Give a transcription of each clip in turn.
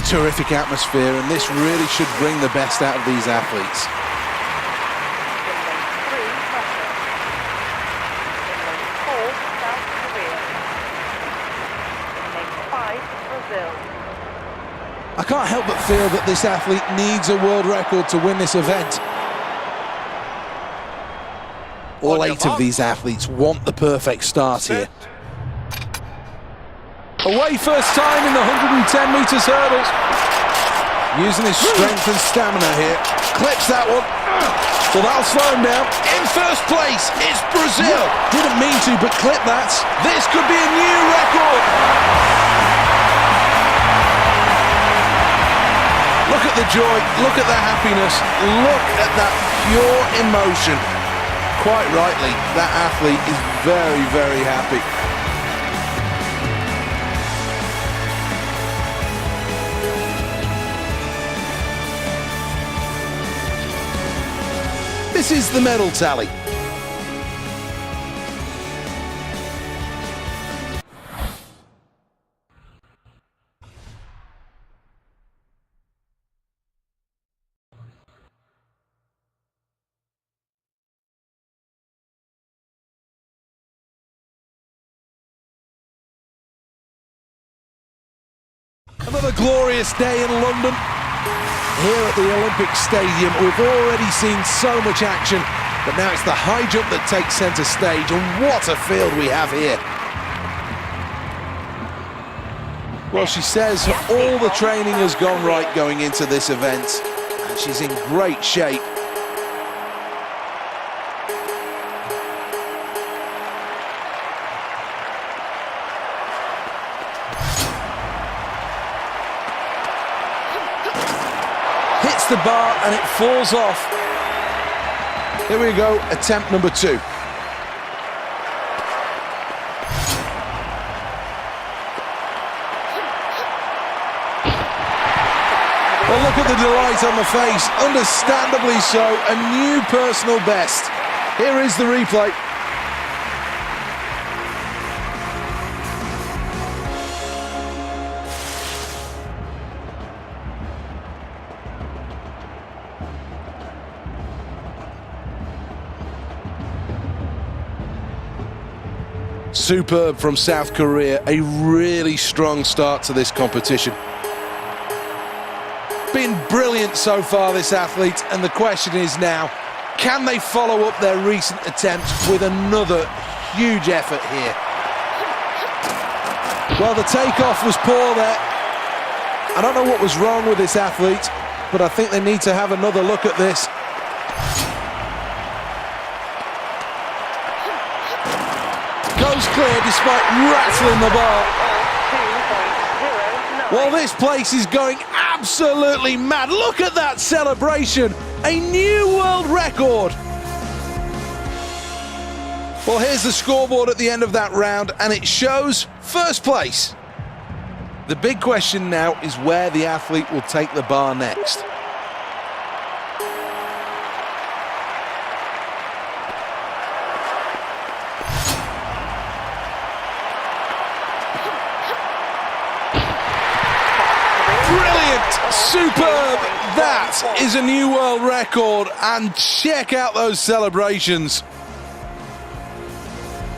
terrific atmosphere, and this really should bring the best out of these athletes. I can't help but feel that this athlete needs a world record to win this event. All 8 of these athletes want the perfect start here. Away first time in the 110 metres hurdles. Using his strength and stamina here. Clips that one. Well, that'll slow him down. In first place, it's Brazil. Didn't mean to, but clip that. This could be a new record. Look at the joy, look at the happiness, look at that pure emotion. Quite rightly, that athlete is very, very happy. This is the medal tally. Another glorious day in London. Here at the Olympic Stadium, we've already seen so much action, but now it's the high jump that takes centre stage, and what a field we have here. Well, she says all the training has gone right going into this event, and she's in great shape. Hits the bar and it falls off. Here we go, attempt number 2. Well, look at the delight on the face, understandably so, a new personal best. Here is the replay. Superb from South Korea, a really strong start to this competition. Been brilliant so far, this athlete, and the question is now, can they follow up their recent attempts with another huge effort here? Well, the takeoff was poor there. I don't know what was wrong with this athlete, but I think they need to have another look at this. Goes clear despite rattling the bar. Well, this place is going absolutely mad. Look at that celebration. A new world record. Well, here's the scoreboard at the end of that round, and it shows first place. The big question now is where the athlete will take the bar next. Superb! That is a new world record, and check out those celebrations.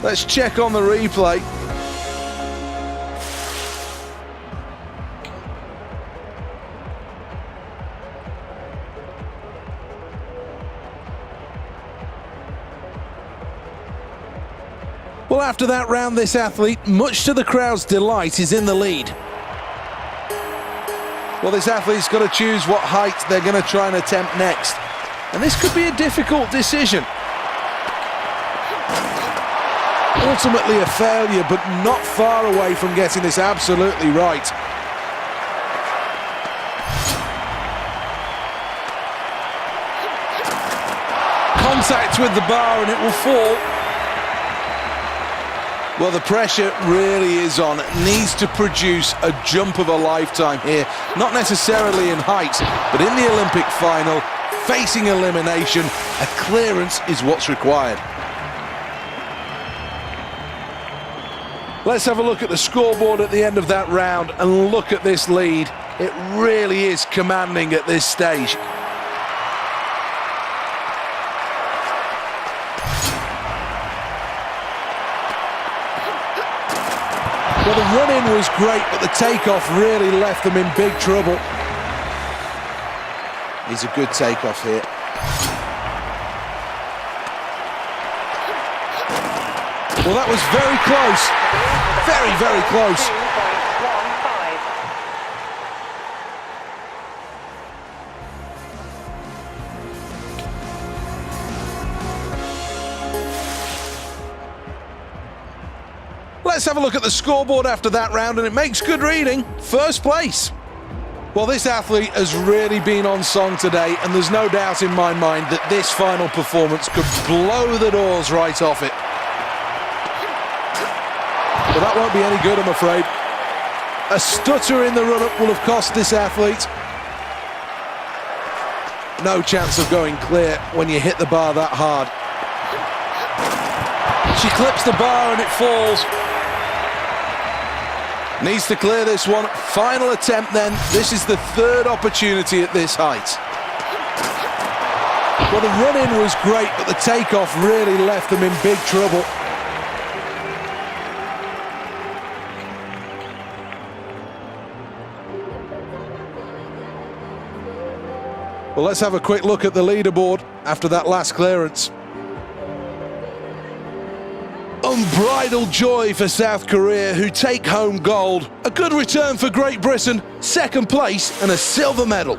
Let's check on the replay. Well, after that round, this athlete, much to the crowd's delight, is in the lead. Well, this athlete's got to choose what height they're going to try and attempt next. And this could be a difficult decision. Ultimately a failure, but not far away from getting this absolutely right. Contact with the bar and it will fall. Well, the pressure really is on. It needs to produce a jump of a lifetime here. Not necessarily in height, but in the Olympic final, facing elimination, a clearance is what's required. Let's have a look at the scoreboard at the end of that round and look at this lead. It really is commanding at this stage. Well, the run-in was great, but the takeoff really left them in big trouble. He's a good takeoff here. Well, that was very close. Very, very close. Let's have a look at the scoreboard after that round, and it makes good reading. First place. Well, this athlete has really been on song today, and there's no doubt in my mind that this final performance could blow the doors right off it. But that won't be any good, I'm afraid. A stutter in the run-up will have cost this athlete. No chance of going clear when you hit the bar that hard. She clips the bar and it falls. Needs to clear this one. Final attempt then. This is the third opportunity at this height. Well, the run-in was great, but the takeoff really left them in big trouble. Well, let's have a quick look at the leaderboard after that last clearance. Unbridled joy for South Korea, who take home gold. A good return for Great Britain, second place and a silver medal.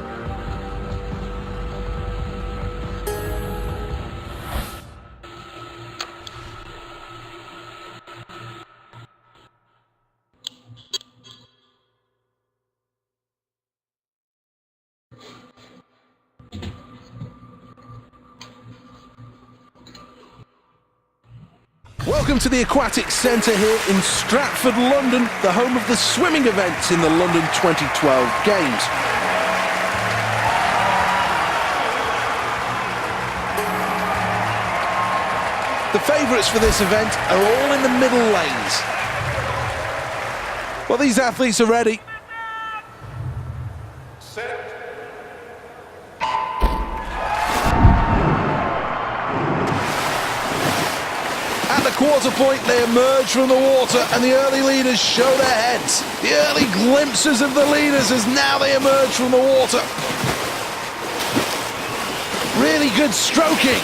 Welcome to the Aquatic Centre here in Stratford, London, the home of the swimming events in the London 2012 Games. The favourites for this event are all in the middle lanes. Well, these athletes are ready. At the quarter point, they emerge from the water and the early leaders show their heads. The early glimpses of the leaders as now they emerge from the water. Really good stroking.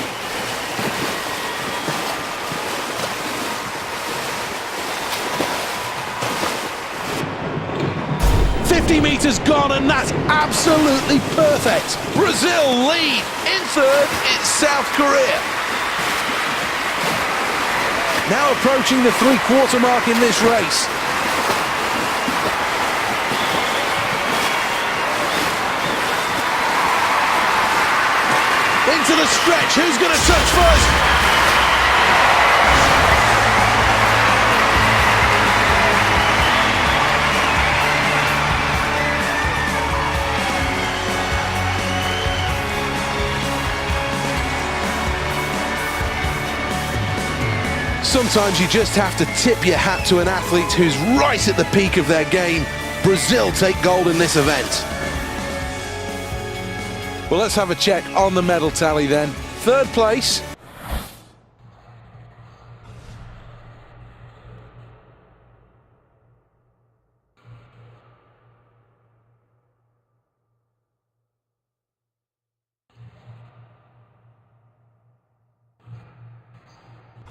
Meters gone, and that's absolutely perfect. Brazil lead. In third, it's South Korea. Now approaching the three-quarter mark in this race. Into the stretch. Who's going to touch first? Sometimes you just have to tip your hat to an athlete who's right at the peak of their game. Brazil take gold in this event. Well, let's have a check on the medal tally then. Third place.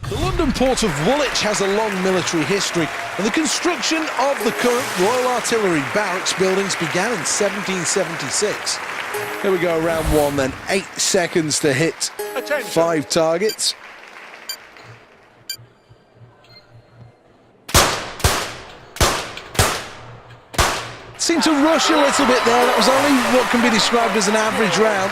The London port of Woolwich has a long military history, and the construction of the current Royal Artillery barracks buildings began in 1776. Here we go, round one then. 8 seconds to hit. Attention. 5 targets. Seemed to rush a little bit there. That was only what can be described as an average round.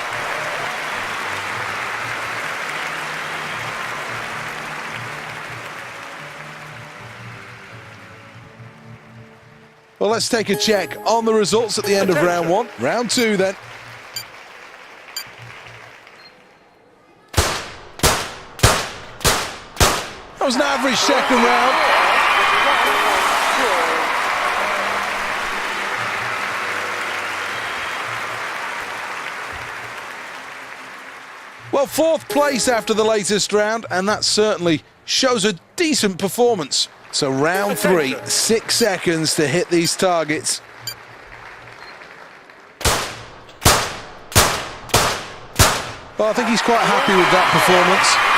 Well, let's take a check on the results at the end of round one. Round two, then. That was an average second round. Well, fourth place after the latest round, and that certainly shows a decent performance. So round 3, 6 seconds to hit these targets. Well, I think he's quite happy with that performance.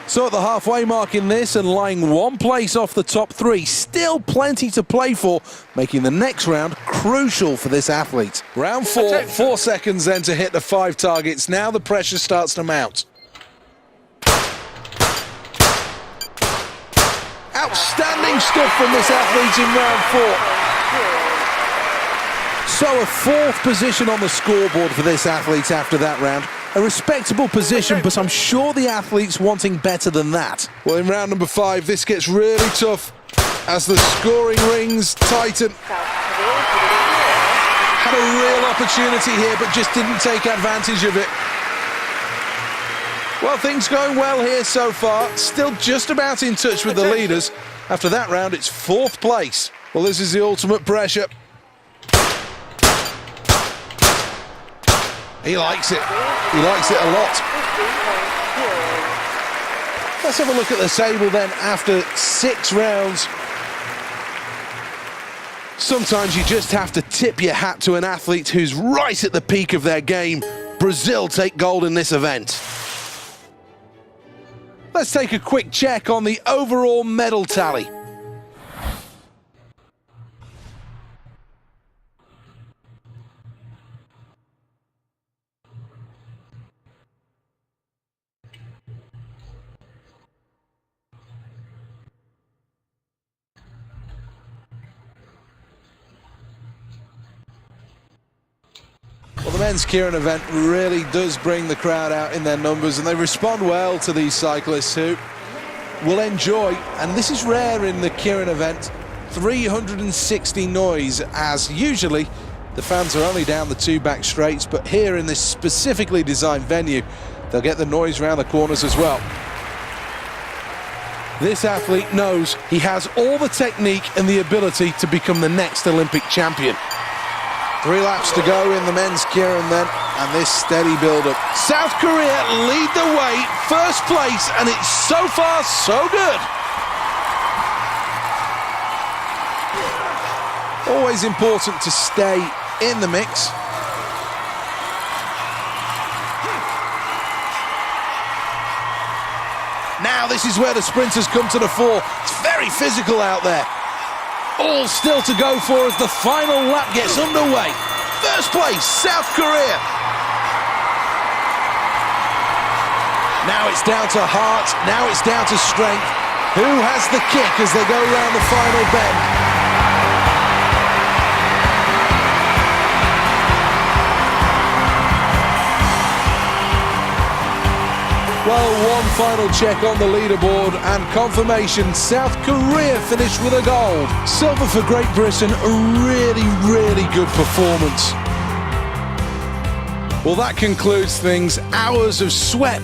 So at the halfway mark in this and lying 1 place off the top 3, still plenty to play for, making the next round crucial for this athlete. Round 4, 4 seconds then to hit the 5 targets. Now the pressure starts to mount. Outstanding stuff from this athlete in round 4. So a 4th position on the scoreboard for this athlete after that round. A respectable position, but I'm sure the athlete's wanting better than that. Well, in round number 5, this gets really tough as the scoring rings tighten. Had a real opportunity here, but just didn't take advantage of it. Well, things going well here so far. Still just about in touch with the leaders. After that round, it's 4th place. Well, this is the ultimate pressure. He likes it. He likes it a lot. Let's have a look at the table then after 6 rounds. Sometimes you just have to tip your hat to an athlete who's right at the peak of their game. Brazil take gold in this event. Let's take a quick check on the overall medal tally. Well, the men's Keirin event really does bring the crowd out in their numbers, and they respond well to these cyclists who will enjoy, and this is rare in the Keirin event, 360 noise, as usually the fans are only down the 2 back straights, but here in this specifically designed venue, they'll get the noise around the corners as well. This athlete knows he has all the technique and the ability to become the next Olympic champion. 3 laps to go in the men's Keirin then, and this steady build-up. South Korea lead the way, 1st place, and it's so far so good. Always important to stay in the mix. Now this is where the sprinters come to the fore. It's very physical out there. All still to go for as the final lap gets underway. 1st place, South Korea. Now it's down to heart, now it's down to strength. Who has the kick as they go around the final bend? Well, one final check on the leaderboard and confirmation, South Korea finished with a gold. Silver for Great Britain, a really, really good performance. Well, that concludes things. Hours of sweat